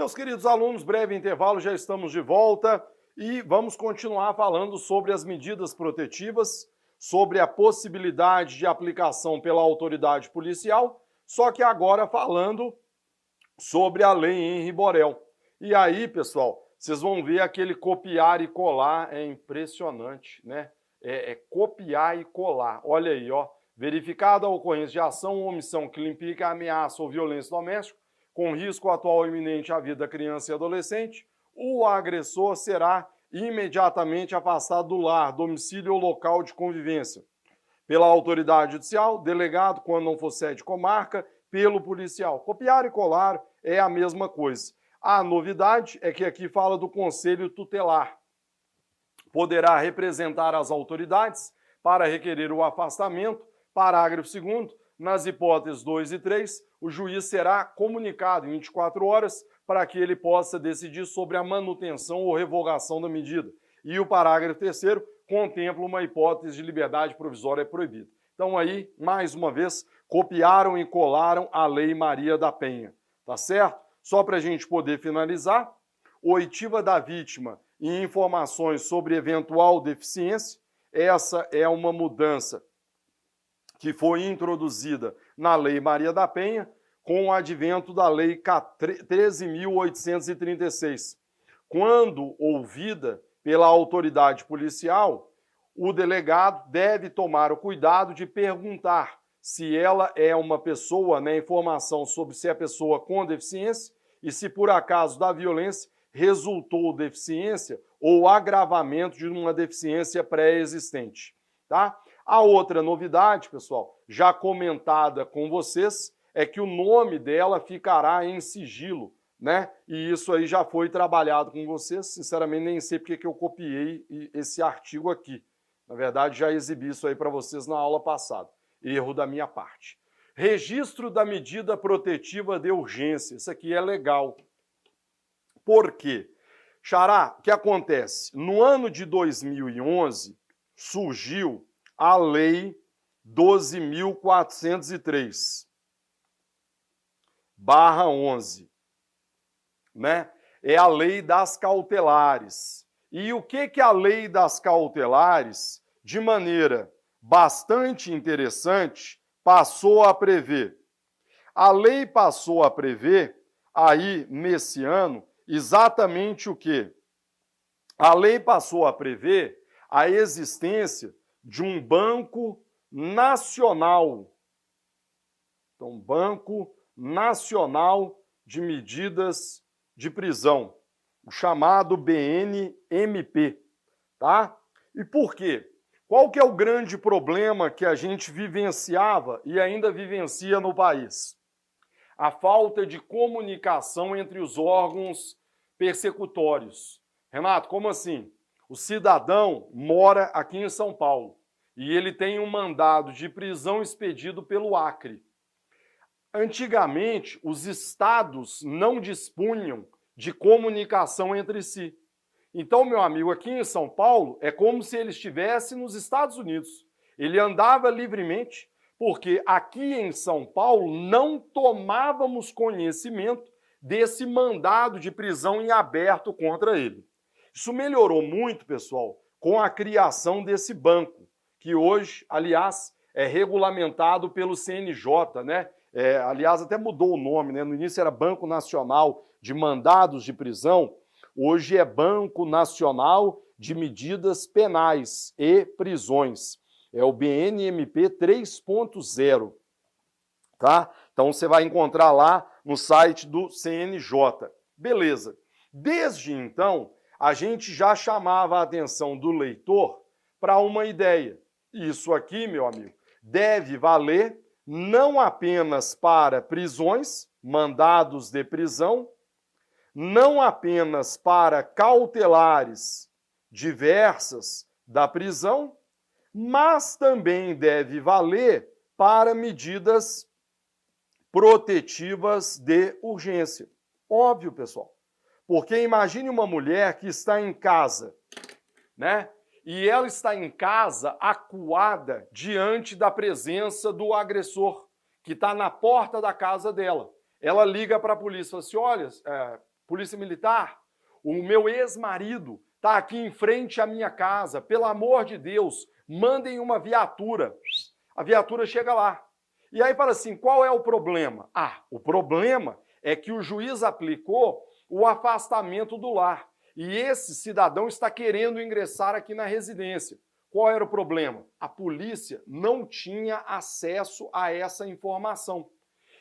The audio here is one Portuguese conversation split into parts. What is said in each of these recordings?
Meus queridos alunos, breve intervalo, já estamos de volta e vamos continuar falando sobre as medidas protetivas, sobre a possibilidade de aplicação pela autoridade policial, só que agora falando sobre a Lei Henri Borel. E aí, pessoal, vocês vão ver aquele copiar e colar, é impressionante, né? É copiar e colar. Olha aí, ó. Verificada a ocorrência de ação ou omissão que lhe implica ameaça ou violência doméstica, com risco atual ou iminente à vida da criança e adolescente, o agressor será imediatamente afastado do lar, domicílio ou local de convivência, pela autoridade judicial, delegado, quando não for sede comarca, pelo policial. Copiar e colar é a mesma coisa. A novidade é que aqui fala do conselho tutelar. Poderá representar as autoridades para requerer o afastamento. Parágrafo 2º, nas hipóteses 2 e 3, o juiz será comunicado em 24 horas para que ele possa decidir sobre a manutenção ou revogação da medida. E o parágrafo 3º contempla uma hipótese de liberdade provisória proibida. Então aí, mais uma vez, copiaram e colaram a Lei Maria da Penha, tá certo? Só para a gente poder finalizar, oitiva da vítima e informações sobre eventual deficiência, essa é uma mudança que foi introduzida na Lei Maria da Penha com o advento da Lei 13.836. Quando ouvida pela autoridade policial, o delegado deve tomar o cuidado de perguntar se ela é uma pessoa, né, informação sobre se é pessoa com deficiência e se por acaso da violência resultou deficiência ou agravamento de uma deficiência pré-existente, tá? A outra novidade, pessoal, já comentada com vocês, é que o nome dela ficará em sigilo, né? E isso aí já foi trabalhado com vocês. Sinceramente, nem sei porque que eu copiei esse artigo aqui. Na verdade, já exibi isso aí para vocês na aula passada. Erro da minha parte. Registro da medida protetiva de urgência. Isso aqui é legal. Por quê? Xará, o que acontece? No ano de 2011, surgiu a Lei 12.403/11, né? É a Lei das Cautelares. E o que a Lei das Cautelares, de maneira bastante interessante, passou a prever? A lei passou a prever, aí, nesse ano, exatamente o quê? A lei passou a prever a existência de um banco nacional. Então, Banco Nacional de Medidas de Prisão, o chamado BNMP, tá? E por quê? Qual que é o grande problema que a gente vivenciava e ainda vivencia no país? A falta de comunicação entre os órgãos persecutórios. Renato, como assim? O cidadão mora aqui em São Paulo e ele tem um mandado de prisão expedido pelo Acre. Antigamente, os estados não dispunham de comunicação entre si. Então, meu amigo, aqui em São Paulo, é como se ele estivesse nos Estados Unidos. Ele andava livremente, porque aqui em São Paulo não tomávamos conhecimento desse mandado de prisão em aberto contra ele. Isso melhorou muito, pessoal, com a criação desse banco, que hoje, aliás, é regulamentado pelo CNJ, né? Aliás, até mudou o nome, né? No início era Banco Nacional de Mandados de Prisão, hoje é Banco Nacional de Medidas Penais e Prisões. É o BNMP 3.0, tá? Então você vai encontrar lá no site do CNJ. Beleza. Desde então, a gente já chamava a atenção do leitor para uma ideia. Isso aqui, meu amigo, deve valer não apenas para prisões, mandados de prisão, não apenas para cautelares diversas da prisão, mas também deve valer para medidas protetivas de urgência. Óbvio, pessoal. Porque imagine uma mulher que está em casa, né? E ela está em casa acuada diante da presença do agressor, que está na porta da casa dela. Ela liga para a polícia e fala assim, olha, Polícia Militar, o meu ex-marido está aqui em frente à minha casa, pelo amor de Deus, mandem uma viatura. A viatura chega lá. E aí fala assim, qual é o problema? O problema é que o juiz aplicou o afastamento do lar. E esse cidadão está querendo ingressar aqui na residência. Qual era o problema? A polícia não tinha acesso a essa informação.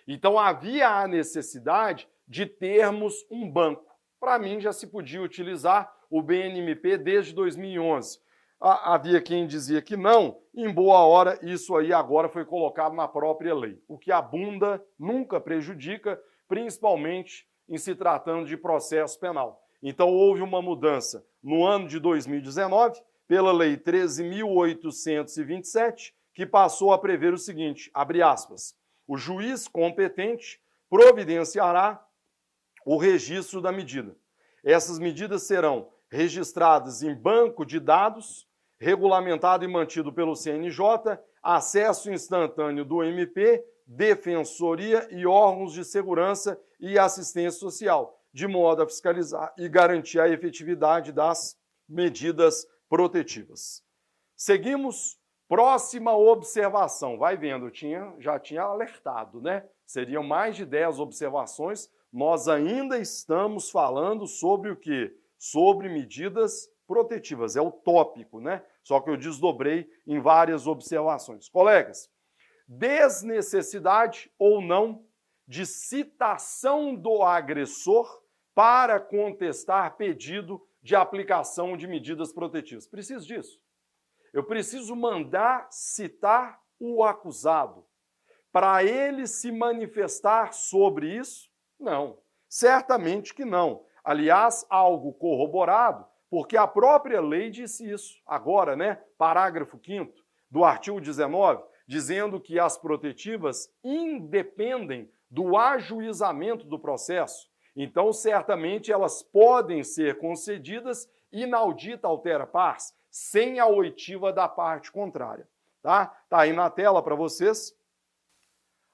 Então havia a necessidade de termos um banco. Para mim já se podia utilizar o BNMP desde 2011. Havia quem dizia que não, em boa hora isso aí agora foi colocado na própria lei. O que abunda nunca prejudica, principalmente em se tratando de processo penal. Então houve uma mudança no ano de 2019, pela Lei 13.827, que passou a prever o seguinte, abre aspas, o juiz competente providenciará o registro da medida. Essas medidas serão registradas em banco de dados, regulamentado e mantido pelo CNJ, acesso instantâneo do MP, defensoria e órgãos de segurança e assistência social, de modo a fiscalizar e garantir a efetividade das medidas protetivas. Seguimos, próxima observação. Vai vendo, já tinha alertado, né? Seriam mais de 10 observações. Nós ainda estamos falando sobre o quê? Sobre medidas protetivas. É o tópico, né? Só que eu desdobrei em várias observações. Colegas, desnecessidade ou não de citação do agressor para contestar pedido de aplicação de medidas protetivas. Preciso disso. Eu preciso mandar citar o acusado para ele se manifestar sobre isso? Não, certamente que não. Aliás, algo corroborado, porque a própria lei disse isso. Agora, né, parágrafo 5º do artigo 19, dizendo que as protetivas independem do ajuizamento do processo. Então, certamente, elas podem ser concedidas inaudita altera pars, sem a oitiva da parte contrária. Tá aí na tela para vocês.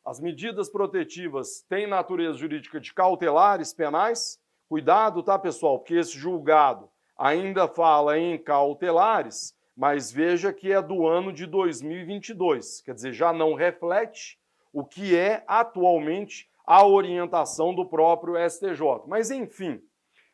As medidas protetivas têm natureza jurídica de cautelares penais. Cuidado, tá, pessoal? Porque esse julgado ainda fala em cautelares, mas veja que é do ano de 2022. Quer dizer, já não reflete o que é atualmente a orientação do próprio STJ. Mas, enfim,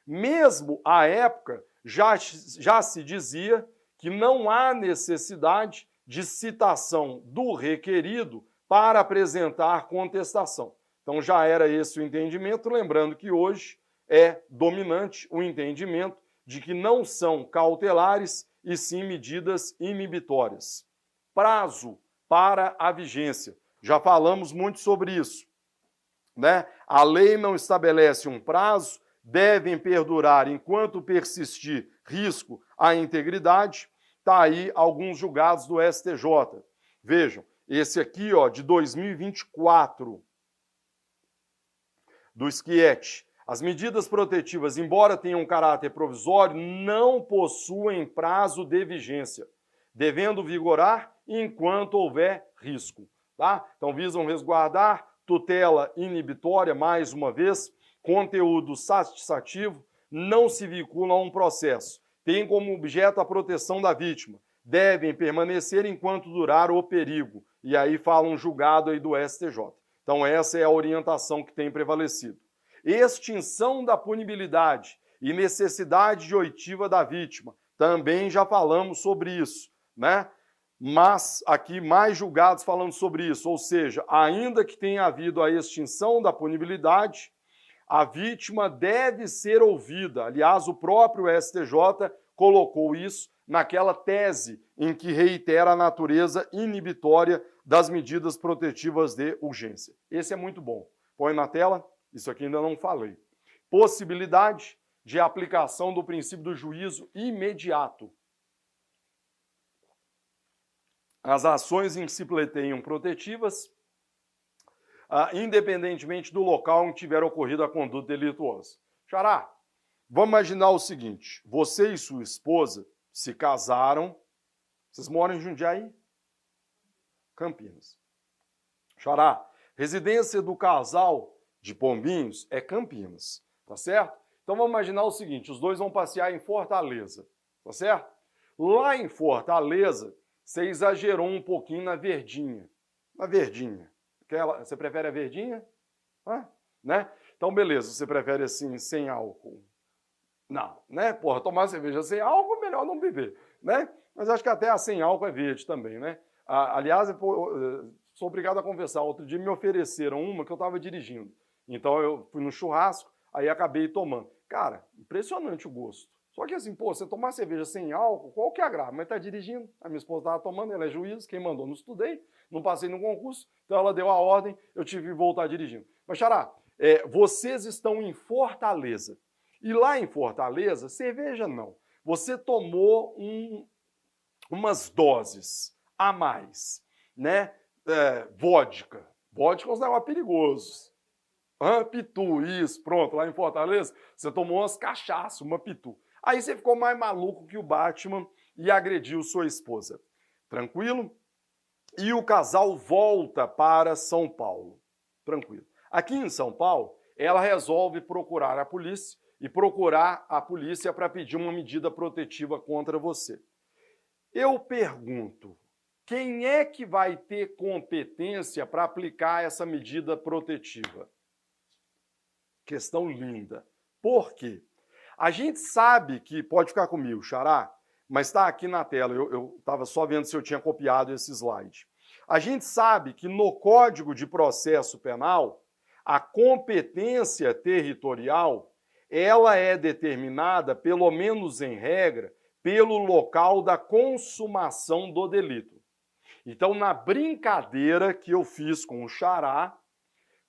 mesmo à época, já se dizia que não há necessidade de citação do requerido para apresentar contestação. Então já era esse o entendimento, lembrando que hoje é dominante o entendimento de que não são cautelares e sim medidas inibitórias. Prazo para a vigência. Já falamos muito sobre isso, né? A lei não estabelece um prazo, devem perdurar enquanto persistir risco à integridade. Está aí alguns julgados do STJ. Vejam, esse aqui, ó, de 2024, do Schietti. As medidas protetivas, embora tenham caráter provisório, não possuem prazo de vigência, devendo vigorar enquanto houver risco. Tá? Então, visam resguardar tutela inibitória, mais uma vez, conteúdo satisfativo, não se vinculam a um processo, tem como objeto a proteção da vítima, devem permanecer enquanto durar o perigo. E aí fala um julgado aí do STJ. Então essa é a orientação que tem prevalecido. Extinção da punibilidade e necessidade de oitiva da vítima. Também já falamos sobre isso, né? Mas aqui mais julgados falando sobre isso, ou seja, ainda que tenha havido a extinção da punibilidade, a vítima deve ser ouvida. Aliás, o próprio STJ colocou isso naquela tese em que reitera a natureza inibitória das medidas protetivas de urgência. Esse é muito bom. Põe na tela, isso aqui ainda não falei. Possibilidade de aplicação do princípio do juízo imediato. As ações em que se pleteiam protetivas, independentemente do local em que tiver ocorrido a conduta delituosa. Xará, vamos imaginar o seguinte, você e sua esposa se casaram, vocês moram em Jundiaí? Campinas. Xará, residência do casal de Pombinhos é Campinas, tá certo? Então vamos imaginar o seguinte, os dois vão passear em Fortaleza, tá certo? Lá em Fortaleza, você exagerou um pouquinho na verdinha. Na verdinha. Você prefere a verdinha? Né? Então, beleza, você prefere assim, sem álcool? Não, né? Porra, tomar cerveja sem álcool, melhor não beber, né? Mas acho que até a sem álcool é verde também, né? Aliás, sou obrigado a confessar, outro dia me ofereceram uma que eu estava dirigindo. Então eu fui no churrasco, aí acabei tomando. Cara, impressionante o gosto. Só que assim, pô, você tomar cerveja sem álcool, qual que é a graça? Mas tá dirigindo, a minha esposa estava tomando, ela é juiz, quem mandou, não estudei, não passei no concurso, então ela deu a ordem, eu tive que voltar dirigindo. Mas, Xará, vocês estão em Fortaleza. E lá em Fortaleza, cerveja não. Você tomou umas doses a mais, né? Vodka. Vodka é um negócio perigoso. Pitu, isso, pronto, lá em Fortaleza, você tomou umas cachaças, uma pitu. Aí você ficou mais maluco que o Batman e agrediu sua esposa. Tranquilo? E o casal volta para São Paulo. Tranquilo. Aqui em São Paulo, ela resolve procurar a polícia para pedir uma medida protetiva contra você. Eu pergunto, quem é que vai ter competência para aplicar essa medida protetiva? Questão linda. Por quê? A gente sabe que, pode ficar comigo, Xará, mas está aqui na tela, eu estava só vendo se eu tinha copiado esse slide. A gente sabe que no Código de Processo Penal, a competência territorial, ela é determinada, pelo menos em regra, pelo local da consumação do delito. Então, na brincadeira que eu fiz com o Xará,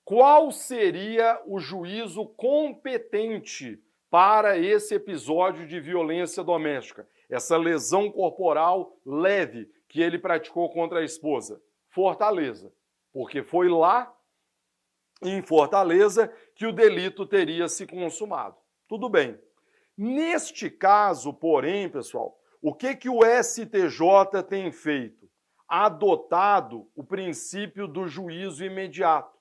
qual seria o juízo competente para esse episódio de violência doméstica? Essa lesão corporal leve que ele praticou contra a esposa? Fortaleza. Porque foi lá, em Fortaleza, que o delito teria se consumado. Tudo bem. Neste caso, porém, pessoal, o que o STJ tem feito? Adotado o princípio do juízo imediato.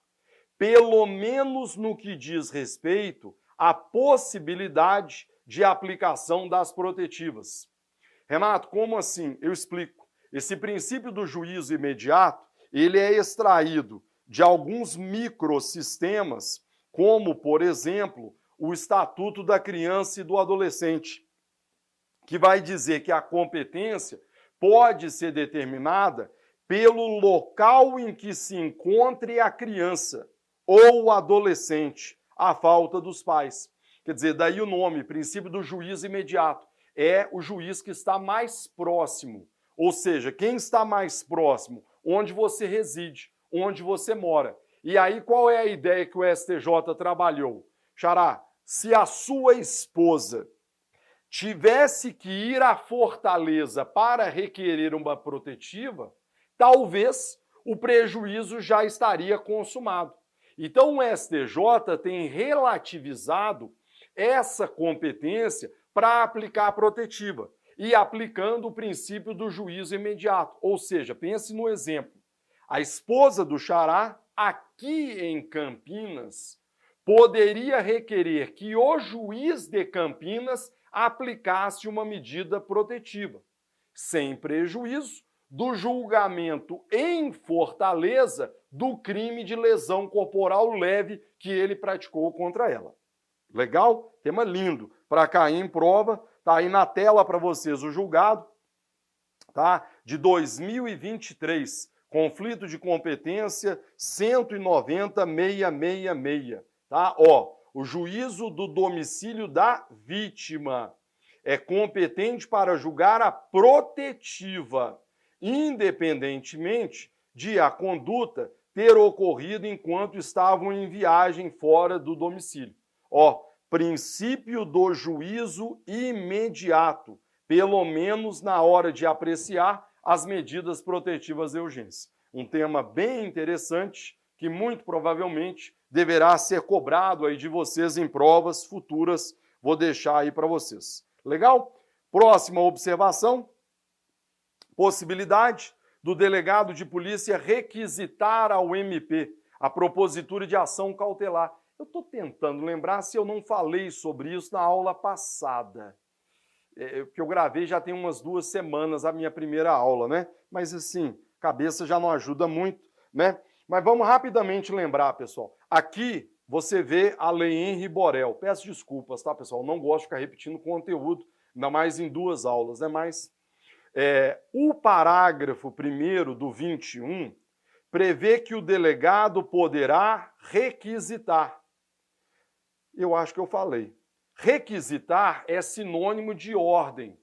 Pelo menos no que diz respeito à possibilidade de aplicação das protetivas. Renato, como assim? Eu explico. Esse princípio do juízo imediato, ele é extraído de alguns microsistemas, como, por exemplo, o Estatuto da Criança e do Adolescente, que vai dizer que a competência pode ser determinada pelo local em que se encontre a criança ou o adolescente, à falta dos pais. Quer dizer, daí o nome, princípio do juízo imediato, é o juiz que está mais próximo. Ou seja, quem está mais próximo? Onde você reside, onde você mora. E aí qual é a ideia que o STJ trabalhou? Xará, se a sua esposa tivesse que ir à Fortaleza para requerer uma protetiva, talvez o prejuízo já estaria consumado. Então o STJ tem relativizado essa competência para aplicar a protetiva e aplicando o princípio do juízo imediato. Ou seja, pense no exemplo. A esposa do Xará, aqui em Campinas, poderia requerer que o juiz de Campinas aplicasse uma medida protetiva, sem prejuízo do julgamento em Fortaleza do crime de lesão corporal leve que ele praticou contra ela. Legal? Tema lindo. Para cair em prova, tá aí na tela para vocês o julgado, tá? De 2023, conflito de competência 190.666, tá? Ó, o juízo do domicílio da vítima é competente para julgar a protetiva, independentemente de a conduta ter ocorrido enquanto estavam em viagem fora do domicílio. Ó, princípio do juízo imediato, pelo menos na hora de apreciar as medidas protetivas de urgência. Um tema bem interessante que muito provavelmente deverá ser cobrado aí de vocês em provas futuras. Vou deixar aí para vocês. Legal? Próxima observação. Possibilidade do delegado de polícia requisitar ao MP a propositura de ação cautelar. Eu estou tentando lembrar se eu não falei sobre isso na aula passada. Que eu gravei já tem umas 2 semanas a minha primeira aula, né? Mas assim, cabeça já não ajuda muito, né? Mas vamos rapidamente lembrar, pessoal. Aqui você vê a Lei Henry Borel. Peço desculpas, tá, pessoal? Não gosto de ficar repetindo conteúdo, ainda mais em 2 aulas, né? Mas o parágrafo 1º do 21 prevê que o delegado poderá requisitar. Eu acho que eu falei. Requisitar é sinônimo de ordem.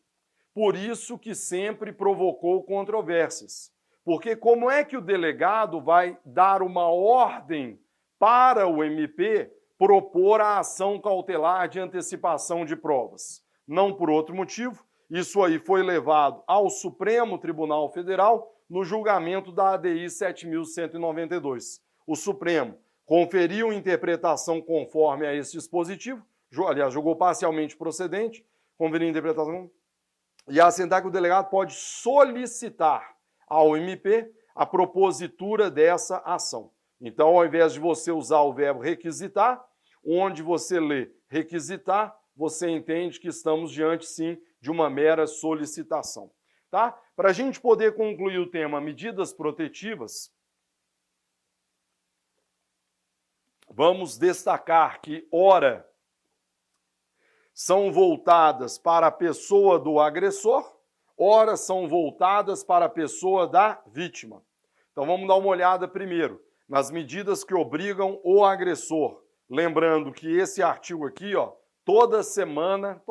Por isso que sempre provocou controvérsias. Porque como é que o delegado vai dar uma ordem para o MP propor a ação cautelar de antecipação de provas? Não por outro motivo. Isso aí foi levado ao Supremo Tribunal Federal no julgamento da ADI 7.192. O Supremo conferiu interpretação conforme a esse dispositivo, aliás, julgou parcialmente procedente, conferiu interpretação, e assentar que o delegado pode solicitar ao MP a propositura dessa ação. Então, ao invés de você usar o verbo requisitar, onde você lê requisitar, você entende que estamos diante, sim, de uma mera solicitação. Tá? Para a gente poder concluir o tema medidas protetivas, vamos destacar que, ora, são voltadas para a pessoa do agressor, ora são voltadas para a pessoa da vítima. Então vamos dar uma olhada primeiro nas medidas que obrigam o agressor. Lembrando que esse artigo aqui, ó, toda semana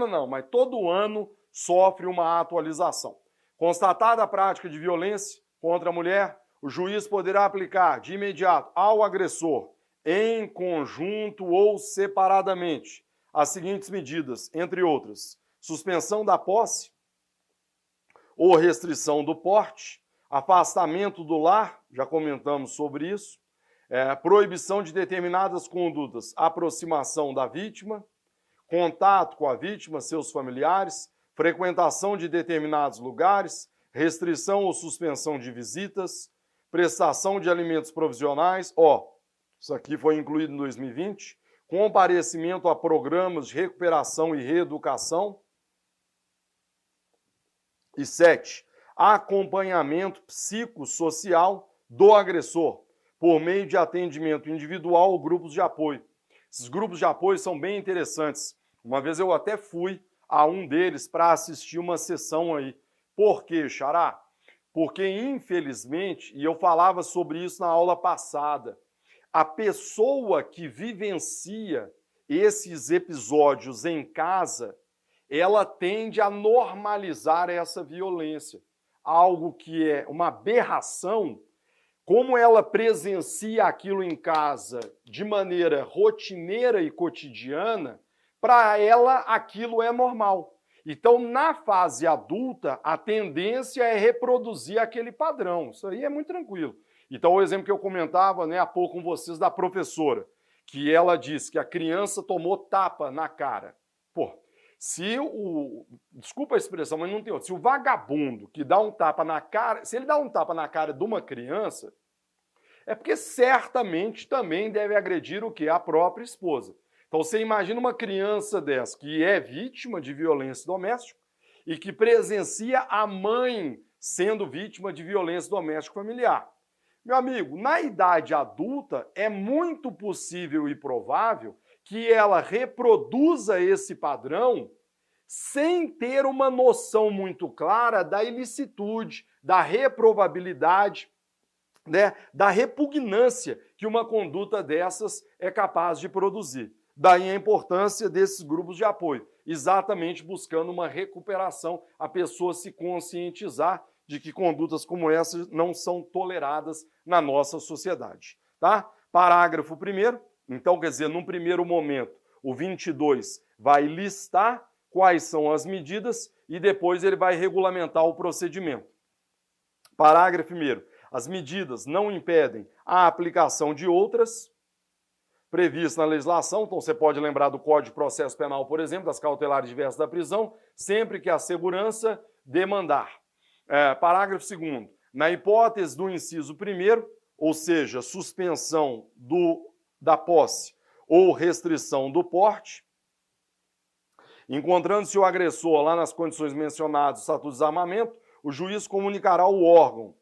não, mas todo ano sofre uma atualização. Constatada a prática de violência contra a mulher, o juiz poderá aplicar de imediato ao agressor, em conjunto ou separadamente, as seguintes medidas, entre outras: suspensão da posse ou restrição do porte, afastamento do lar, já comentamos sobre isso, proibição de determinadas condutas, aproximação da vítima, contato com a vítima, seus familiares, frequentação de determinados lugares, restrição ou suspensão de visitas, prestação de alimentos provisionais, isso aqui foi incluído em 2020, comparecimento a programas de recuperação e reeducação. E 7, acompanhamento psicossocial do agressor, por meio de atendimento individual ou grupos de apoio. Esses grupos de apoio são bem interessantes. Uma vez eu até fui a um deles para assistir uma sessão aí. Por quê, Xará? Porque, infelizmente, e eu falava sobre isso na aula passada, a pessoa que vivencia esses episódios em casa, ela tende a normalizar essa violência. Algo que é uma aberração, como ela presencia aquilo em casa de maneira rotineira e cotidiana, para ela aquilo é normal. Então, na fase adulta, a tendência é reproduzir aquele padrão. Isso aí é muito tranquilo. Então, o exemplo que eu comentava, né, há pouco com vocês da professora, que ela disse que a criança tomou tapa na cara. Pô, desculpa a expressão, mas não tem outro. Se o vagabundo que dá um tapa na cara, se ele dá um tapa na cara de uma criança, é porque certamente também deve agredir o quê? A própria esposa. Então, você imagina uma criança dessa que é vítima de violência doméstica e que presencia a mãe sendo vítima de violência doméstica familiar. Meu amigo, na idade adulta, é muito possível e provável que ela reproduza esse padrão sem ter uma noção muito clara da ilicitude, da reprovabilidade, né, da repugnância que uma conduta dessas é capaz de produzir. Daí a importância desses grupos de apoio, exatamente buscando uma recuperação, a pessoa se conscientizar de que condutas como essas não são toleradas na nossa sociedade. Tá? Parágrafo 1º, então, quer dizer, num primeiro momento, o 22 vai listar quais são as medidas e depois ele vai regulamentar o procedimento. Parágrafo 1º, as medidas não impedem a aplicação de outras previstas na legislação, então você pode lembrar do Código de Processo Penal, por exemplo, das cautelares diversas da prisão, sempre que a segurança demandar. Parágrafo 2º, na hipótese do inciso 1º, ou seja, suspensão da posse ou restrição do porte. Encontrando-se o agressor lá nas condições mencionadas do Estatuto de Desarmamento, o juiz comunicará ao órgão,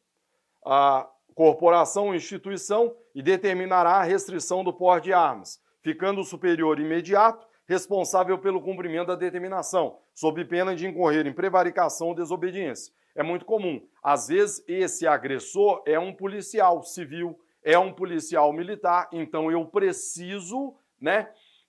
a corporação ou instituição, e determinará a restrição do porte de armas, ficando o superior imediato responsável pelo cumprimento da determinação, sob pena de incorrer em prevaricação ou desobediência. É muito comum. Às vezes, esse agressor é um policial civil, é um policial militar, então eu preciso,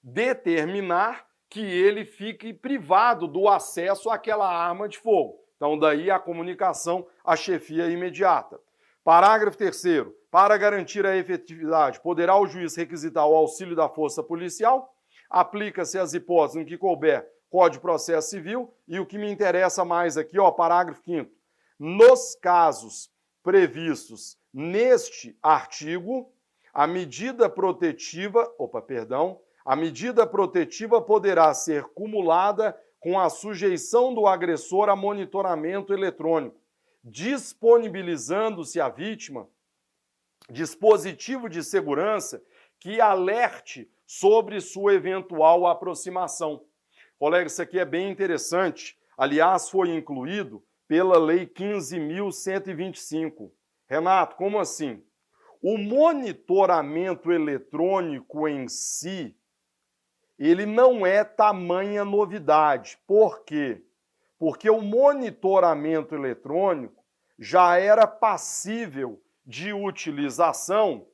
determinar que ele fique privado do acesso àquela arma de fogo. Então, daí a comunicação à chefia imediata. Parágrafo 3º. Para garantir a efetividade, poderá o juiz requisitar o auxílio da força policial. Aplica-se as hipóteses em que couber Código de Processo Civil. E o que me interessa mais aqui, parágrafo 5º. Nos casos previstos neste artigo, a medida protetiva poderá ser cumulada com a sujeição do agressor a monitoramento eletrônico, disponibilizando-se à vítima dispositivo de segurança que alerte sobre sua eventual aproximação. Colega, isso aqui é bem interessante. Aliás, foi incluído pela Lei 15.125. Renato, como assim? O monitoramento eletrônico em si, ele não é tamanha novidade. Por quê? Porque o monitoramento eletrônico já era passível de utilização,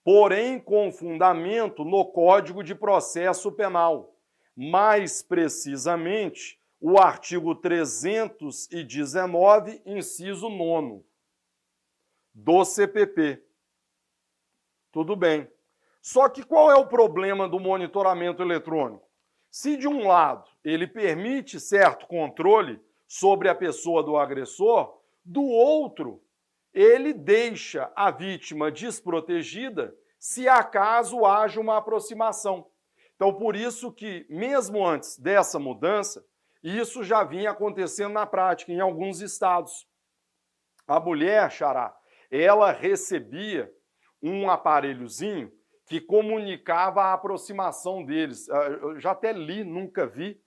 porém com fundamento no Código de Processo Penal. Mais precisamente, o artigo 319, inciso 9º, do CPP. Tudo bem. Só que qual é o problema do monitoramento eletrônico? Se de um lado ele permite certo controle sobre a pessoa do agressor, do outro ele deixa a vítima desprotegida se acaso haja uma aproximação. Então, por isso que, mesmo antes dessa mudança, isso já vinha acontecendo na prática em alguns estados. A mulher, Xará, ela recebia um aparelhozinho que comunicava a aproximação deles. Eu já até li, nunca vi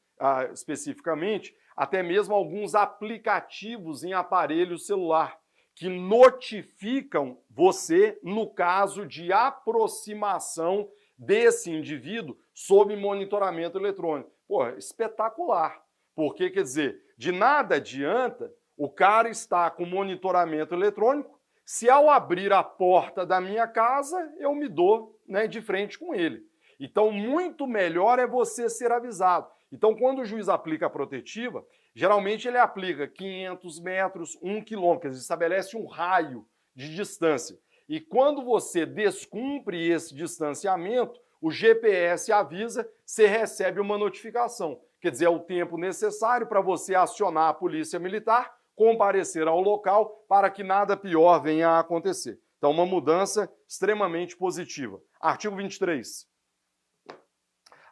especificamente, até mesmo alguns aplicativos em aparelho celular que notificam você no caso de aproximação desse indivíduo sob monitoramento eletrônico. Pô, espetacular. Porque, quer dizer, de nada adianta o cara estar com monitoramento eletrônico se ao abrir a porta da minha casa eu me dou de frente com ele. Então, muito melhor é você ser avisado. Então, quando o juiz aplica a protetiva, geralmente ele aplica 500 metros, 1 quilômetro, quer dizer, estabelece um raio de distância. E quando você descumpre esse distanciamento, o GPS avisa, você recebe uma notificação. Quer dizer, é o tempo necessário para você acionar a polícia militar, comparecer ao local para que nada pior venha a acontecer. Então, uma mudança extremamente positiva. Artigo 23.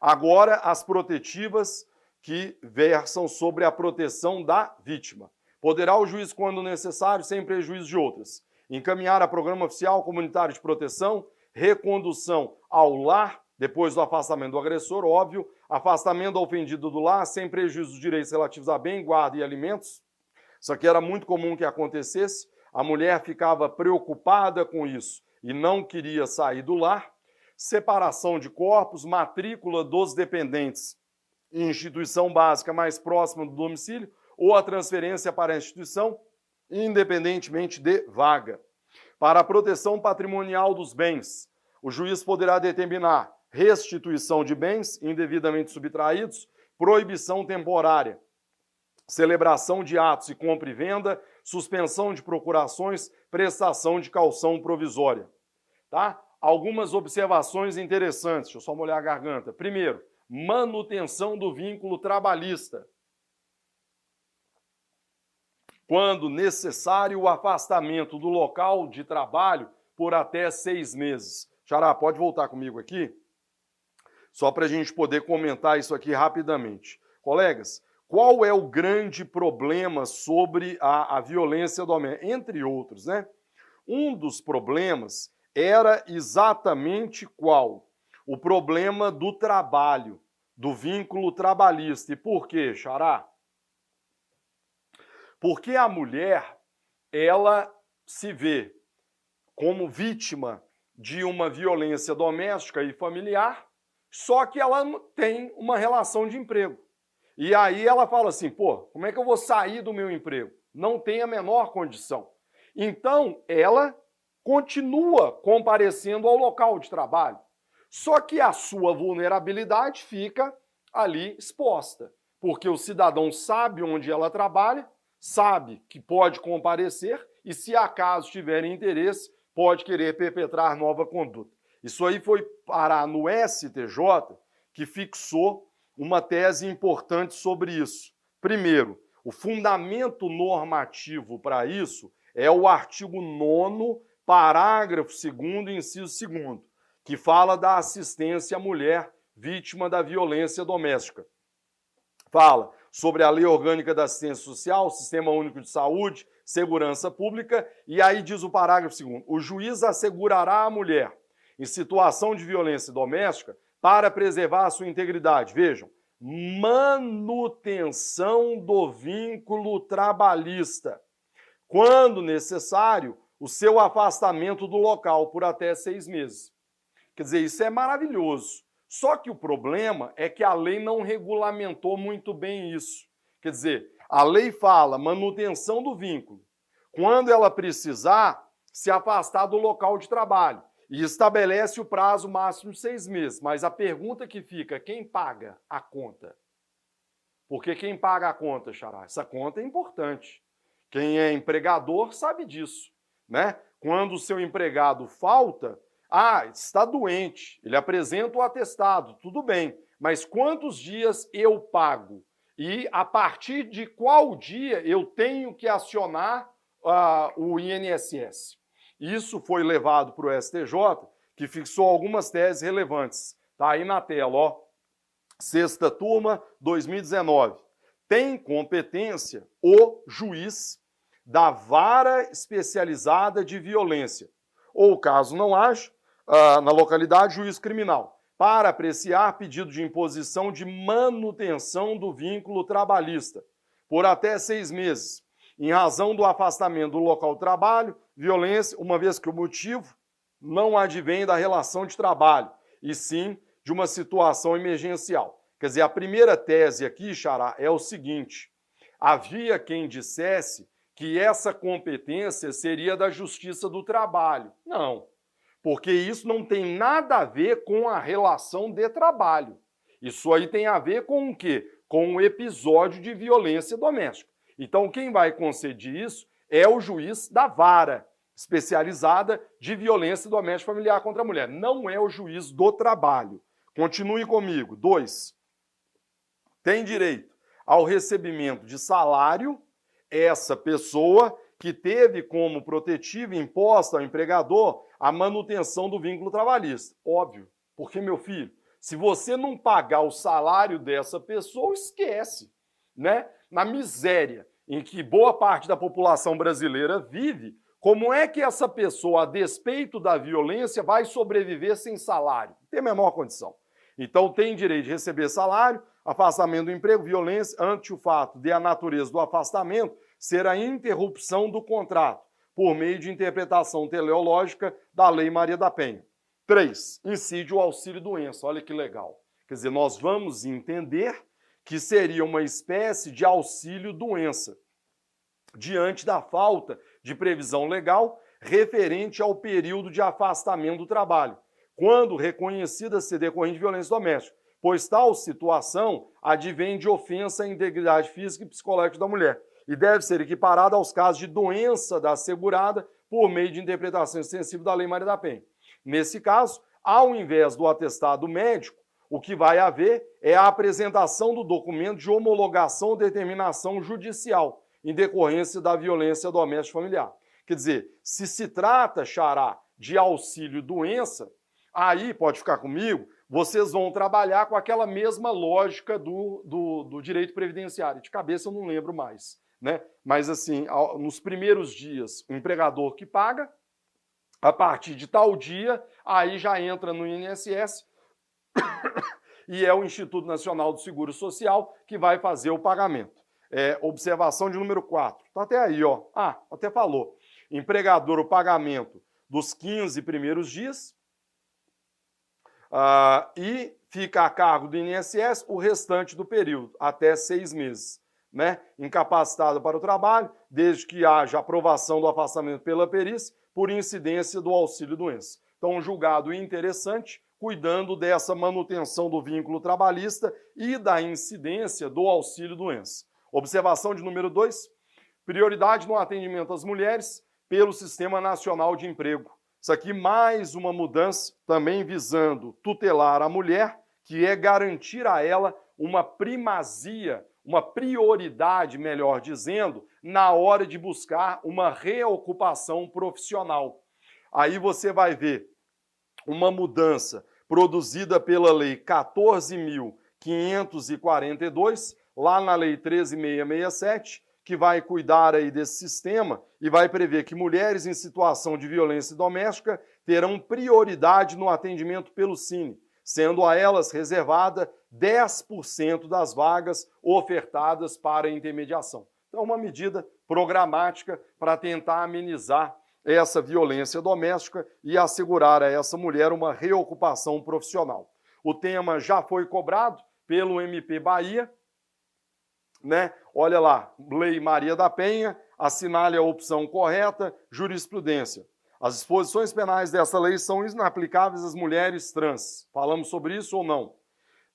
Agora, as protetivas que versam sobre a proteção da vítima. Poderá o juiz, quando necessário, sem prejuízo de outras, encaminhar a programa oficial comunitário de proteção, recondução ao lar, depois do afastamento do agressor, óbvio, afastamento do ofendido do lar, sem prejuízo dos direitos relativos a bem, guarda e alimentos. Isso aqui era muito comum que acontecesse. A mulher ficava preocupada com isso e não queria sair do lar. Separação de corpos, matrícula dos dependentes em instituição básica mais próxima do domicílio ou a transferência para a instituição, independentemente de vaga. Para a proteção patrimonial dos bens, o juiz poderá determinar restituição de bens indevidamente subtraídos, proibição temporária, celebração de atos de compra e venda, suspensão de procurações, prestação de caução provisória. Tá? Algumas observações interessantes, deixa eu só molhar a garganta. Primeiro, manutenção do vínculo trabalhista. Quando necessário, o afastamento do local de trabalho por até 6 meses. Xará, pode voltar comigo aqui? Só para a gente poder comentar isso aqui rapidamente. Colegas, qual é o grande problema sobre a violência doméstica? Entre outros, né? Um dos problemas era exatamente qual? o problema do trabalho, do vínculo trabalhista. E por quê, Xará? Porque a mulher, ela se vê como vítima de uma violência doméstica e familiar, só que ela tem uma relação de emprego. E aí ela fala assim, pô, como é que eu vou sair do meu emprego? Não tem a menor condição. Então, ela continua comparecendo ao local de trabalho. Só que a sua vulnerabilidade fica ali exposta, porque o cidadão sabe onde ela trabalha, sabe que pode comparecer e, se acaso tiver interesse, pode querer perpetrar nova conduta. Isso aí foi parar no STJ, que fixou uma tese importante sobre isso. Primeiro, o fundamento normativo para isso é o artigo 9º, parágrafo 2º, inciso 2º, que fala da assistência à mulher vítima da violência doméstica. Fala sobre a Lei Orgânica da Assistência Social, Sistema Único de Saúde, Segurança Pública, e aí diz o parágrafo 2º, o juiz assegurará à mulher, em situação de violência doméstica, para preservar a sua integridade. Vejam, manutenção do vínculo trabalhista. Quando necessário, o seu afastamento do local por até 6 meses. Quer dizer, isso é maravilhoso. Só que o problema é que a lei não regulamentou muito bem isso. Quer dizer, a lei fala manutenção do vínculo. Quando ela precisar se afastar do local de trabalho. E estabelece o prazo máximo de 6 meses. Mas a pergunta que fica, quem paga a conta? Porque quem paga a conta, Xará? Essa conta é importante. Quem é empregador sabe disso, né? Quando o seu empregado falta, está doente, ele apresenta o atestado, tudo bem. Mas quantos dias eu pago? E a partir de qual dia eu tenho que acionar o INSS? Isso foi levado para o STJ, que fixou algumas teses relevantes. Está aí na tela, ó. 6ª turma, 2019. Tem competência o juiz da vara especializada de violência, ou, caso não haja, na localidade, juiz criminal, para apreciar pedido de imposição de manutenção do vínculo trabalhista, por até 6 meses, em razão do afastamento do local de trabalho, violência, uma vez que o motivo não advém da relação de trabalho, e sim de uma situação emergencial. Quer dizer, a primeira tese aqui, Xará, é o seguinte: havia quem dissesse que essa competência seria da Justiça do Trabalho. Não, porque isso não tem nada a ver com a relação de trabalho. Isso aí tem a ver com o quê? Com o episódio de violência doméstica. Então, quem vai conceder isso é o juiz da vara especializada de violência doméstica familiar contra a mulher. Não é o juiz do trabalho. Continue comigo. 2. Tem direito ao recebimento de salário essa pessoa que teve como protetiva imposta ao empregador a manutenção do vínculo trabalhista. Óbvio, porque, meu filho, se você não pagar o salário dessa pessoa, esquece, né? Na miséria em que boa parte da população brasileira vive, como é que essa pessoa, a despeito da violência, vai sobreviver sem salário? Não tem a menor condição. Então, tem direito de receber salário, afastamento do emprego, violência, ante o fato de a natureza do afastamento ser a interrupção do contrato, por meio de interpretação teleológica da Lei Maria da Penha. 3. Incide o auxílio-doença. Olha que legal. Quer dizer, nós vamos entender que seria uma espécie de auxílio-doença, diante da falta de previsão legal referente ao período de afastamento do trabalho, quando reconhecida ser decorrente de violência doméstica, pois tal situação advém de ofensa à integridade física e psicológica da mulher e deve ser equiparada aos casos de doença da assegurada por meio de interpretação extensiva da Lei Maria da Penha. Nesse caso, ao invés do atestado médico, o que vai haver é a apresentação do documento de homologação ou determinação judicial em decorrência da violência doméstica familiar. Quer dizer, se trata, Xará, de auxílio-doença, aí, pode ficar comigo, vocês vão trabalhar com aquela mesma lógica do direito previdenciário. De cabeça eu não lembro mais, né? Mas assim, nos primeiros dias, o empregador que paga, a partir de tal dia, aí já entra no INSS e é o Instituto Nacional do Seguro Social que vai fazer o pagamento. Observação de número 4. Tá até aí, ó. Ah, até falou. Empregador, o pagamento dos 15 primeiros dias e fica a cargo do INSS o restante do período, até 6 meses. Né? Incapacitado para o trabalho, desde que haja aprovação do afastamento pela perícia por incidência do auxílio-doença. Então, um julgado interessante, cuidando dessa manutenção do vínculo trabalhista e da incidência do auxílio-doença. Observação de número 2, prioridade no atendimento às mulheres pelo Sistema Nacional de Emprego. Isso aqui mais uma mudança, também visando tutelar a mulher, que é garantir a ela uma primazia, uma prioridade, melhor dizendo, na hora de buscar uma reocupação profissional. Aí você vai ver uma mudança produzida pela Lei 14.542, lá na Lei 13.667, que vai cuidar aí desse sistema e vai prever que mulheres em situação de violência doméstica terão prioridade no atendimento pelo Cine, sendo a elas reservada 10% das vagas ofertadas para intermediação. Então, uma medida programática para tentar amenizar essa violência doméstica e assegurar a essa mulher uma reocupação profissional. O tema já foi cobrado pelo MP Bahia, né? Olha lá, Lei Maria da Penha, assinale a opção correta, jurisprudência. As disposições penais dessa lei são inaplicáveis às mulheres trans. Falamos sobre isso ou não?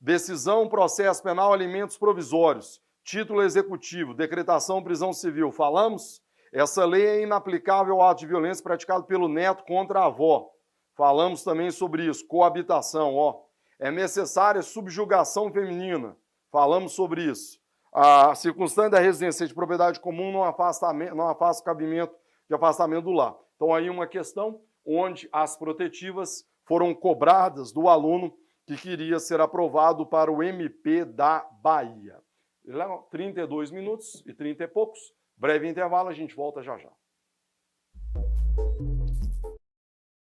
Decisão, processo penal, alimentos provisórios, título executivo, decretação, prisão civil. Falamos? Essa lei é inaplicável ao ato de violência praticado pelo neto contra a avó. Falamos também sobre isso. Coabitação, ó. É necessária subjugação feminina. Falamos sobre isso. A circunstância da residência de propriedade comum não afasta o cabimento de afastamento do lar. Então, aí uma questão onde as protetivas foram cobradas do aluno que queria ser aprovado para o MP da Bahia. 32 minutos e 30 e poucos. Breve intervalo, a gente volta já já.